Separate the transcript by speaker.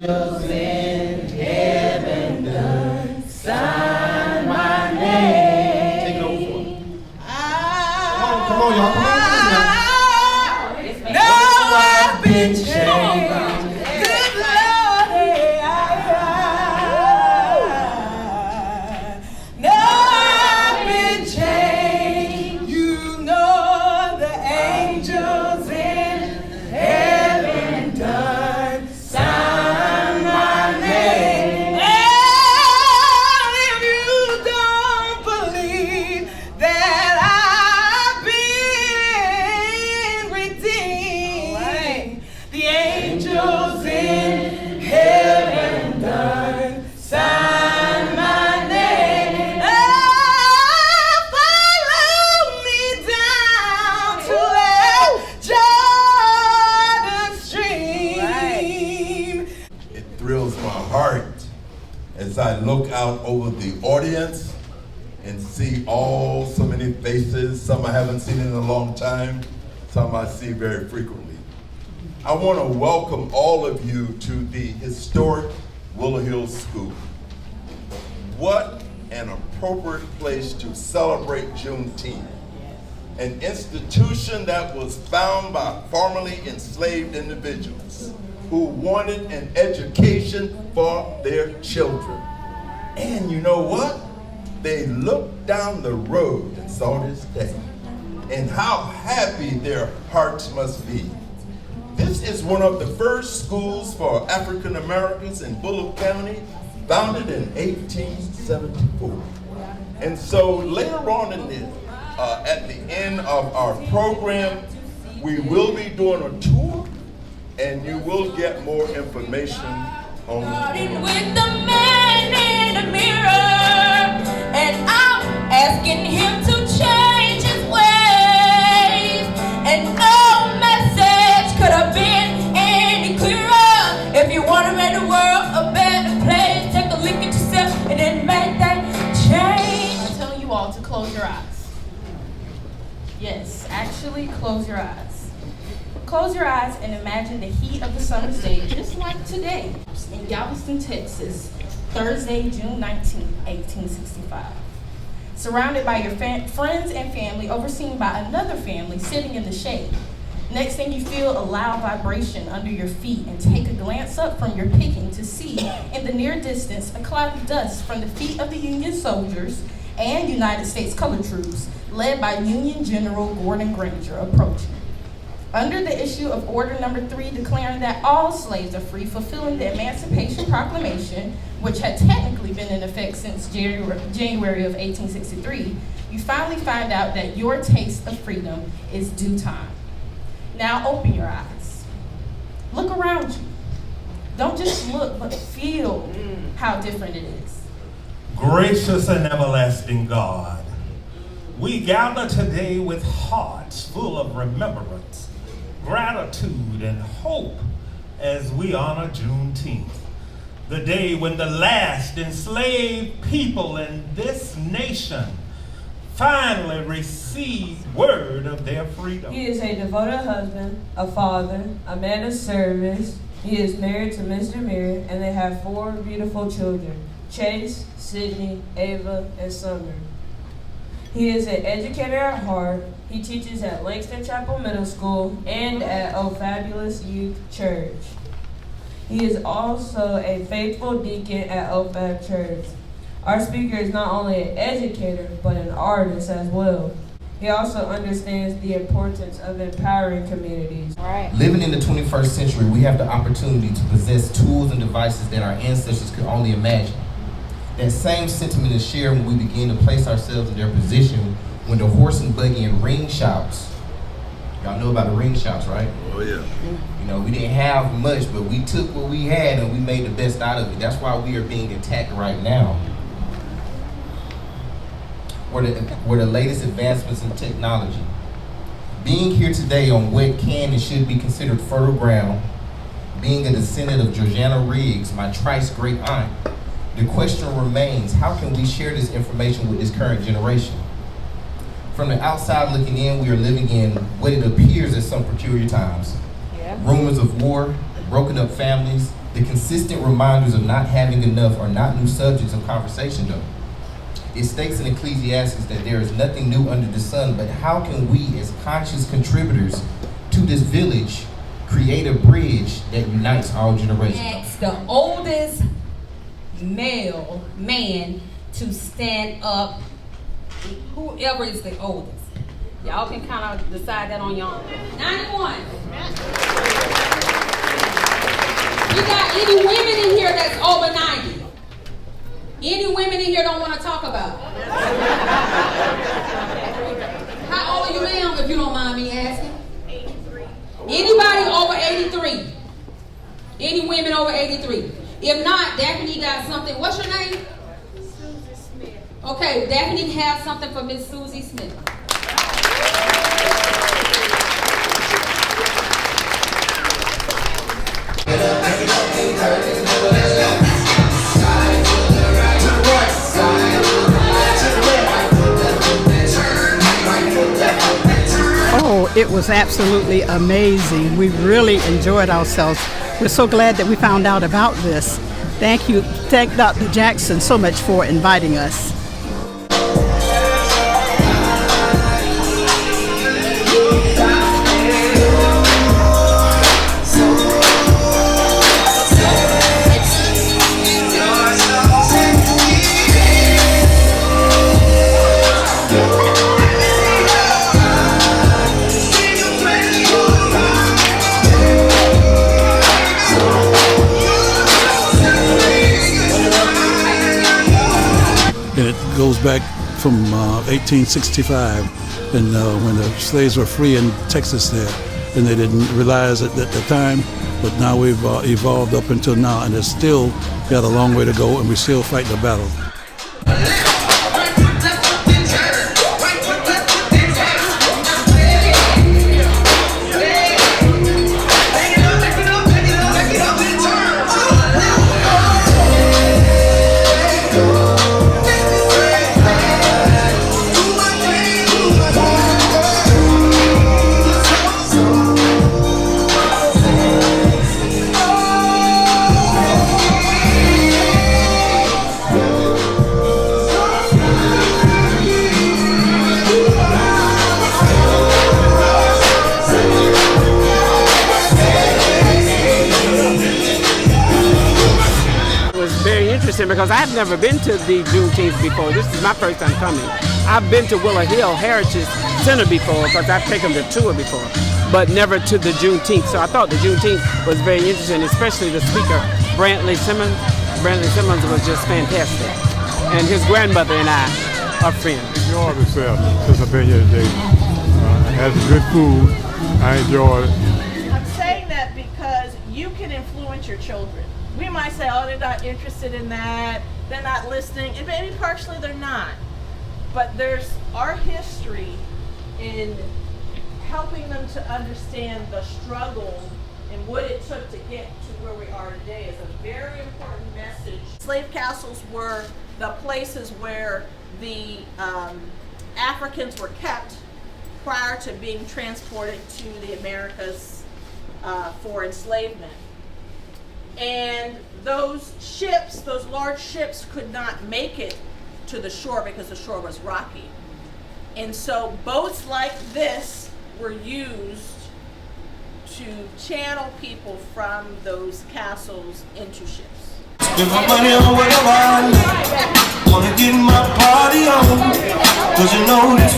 Speaker 1: In heaven done, sign my name.
Speaker 2: Take it over for me. Come on, y'all. Come on.
Speaker 1: Now I've been changed. Good Lord, now I've been changed. You know the angels in heaven done sign my name. And if you don't believe that I've been redeemed, the angels in heaven done sign my name. Follow me down to that Jordan stream.
Speaker 3: It thrills my heart as I look out over the audience and see so many faces, some I haven't seen in a long time, some I see very frequently. I want to welcome all of you to the historic Willow Hills School. What an appropriate place to celebrate Juneteenth, an institution that was founded by formerly enslaved individuals who wanted an education for their children. And you know what? They looked down the road and saw this day, and how happy their hearts must be. This is one of the first schools for African Americans in Willow County, founded in 1874. And so later on at the end of our program, we will be doing a tour, and you will get more information on
Speaker 4: Starting with the man in the mirror, and I'm asking him to change his ways. And no message could have been any clearer. If you want to make the world a better place, take a look at yourself and then make that change. I'm telling you all to close your eyes. Yes, actually close your eyes. Close your eyes and imagine the heat of the summer's day, just like today, in Galveston, Texas, Thursday, June 19, 1865. Surrounded by your friends and family, overseen by another family sitting in the shade. Next thing you feel a loud vibration under your feet and take a glance up from your picking to see in the near distance a cloud of dust from the feet of the Union soldiers and United States colored troops, led by Union General Gordon Granger, approaching. Under the issue of Order Number 3 declaring that all slaves are free, fulfilling the Emancipation Proclamation, which had technically been in effect since January of 1863, you finally find out that your taste of freedom is due time. Now open your eyes. Look around you. Don't just look, but feel how different it is.
Speaker 5: Gracious and everlasting God, we gather today with hearts full of remembrance, gratitude, and hope as we honor Juneteenth, the day when the last enslaved people in this nation finally received word of their freedom.
Speaker 6: He is a devoted husband, a father, a man of service. He is married to Mr. Mir, and they have 4 beautiful children, Chase, Sydney, Ava, and Summer. He is an educator at heart. He teaches at Langston Chapel Middle School and at Oh Fabulous Youth Church. He is also a faithful deacon at Oh Fab Church. Our speaker is not only an educator, but an artist as well. He also understands the importance of empowering communities.
Speaker 4: Right.
Speaker 7: Living in the 21st century, we have the opportunity to possess tools and devices that our ancestors could only imagine. That same sentiment is shared when we begin to place ourselves in their position when the horse and buggy and ring shops, y'all know about the ring shops, right?
Speaker 3: Oh yeah.
Speaker 7: You know, we didn't have much, but we took what we had and we made the best out of it. That's why we are being attacked right now. Were the latest advancements in technology. Being here today on what can and should be considered fertile ground, being a descendant of Georgiana Riggs, my Trice great aunt, the question remains, how can we share this information with this current generation? From the outside looking in, we are living in what it appears as some peculiar times.
Speaker 4: Yeah.
Speaker 7: Rumors of war, broken up families, The consistent reminders of not having enough are not new subjects of conversation though. It states in Ecclesiastes that there is nothing new under the sun, but how can we as conscious contributors to this village create a bridge that unites all generations?
Speaker 4: Ask the oldest male man to stand up, whoever is the oldest. Y'all can kind of decide that on your own. 91. You got any women in here that's over 90? Any women in here don't want to talk about? How old are you, ma'am, if you don't mind me asking? 83. Anybody over 83? Any women over 83? If not, Daphne got something. What's your name?
Speaker 8: Susie Smith.
Speaker 4: Okay, Daphne has something for Miss Susie Smith.
Speaker 9: Oh, it was absolutely amazing. We really enjoyed ourselves. We're so glad that we found out about this. Thank you. Thank Dr. Jackson so much for inviting us.
Speaker 10: And it goes back from 1865, and when the slaves were free in Texas there, and they didn't realize it at the time, but now we've evolved up until now, and it's still got a long way to go, and we still fight the battle.
Speaker 11: Because I've never been to the Juneteenth before. This is my first time coming. I've been to Willow Hill Heritage Center before because I've taken the tour before, but never to the Juneteenth. So I thought the Juneteenth was very interesting, especially the speaker, Brantley Simmons. Brantley Simmons was just fantastic. And his grandmother and I are friends.
Speaker 12: Enjoyed myself since I've been here today. I had some good food. I enjoyed it.
Speaker 8: I'm saying that because you can influence your children. We might say, oh, they're not interested in that, they're not listening, and maybe partially they're not. But there's our history in helping them to understand the struggle and what it took to get to where we are today is a very important message. Slave castles were the places where the Africans were kept prior to being transported to the Americas for enslavement. And those ships, those large ships, could not make it to the shore because the shore was rocky. And so boats like this were used to channel people from those castles into ships.
Speaker 1: Spend my money on whatever I like. Wanna get my party on, 'cause you know this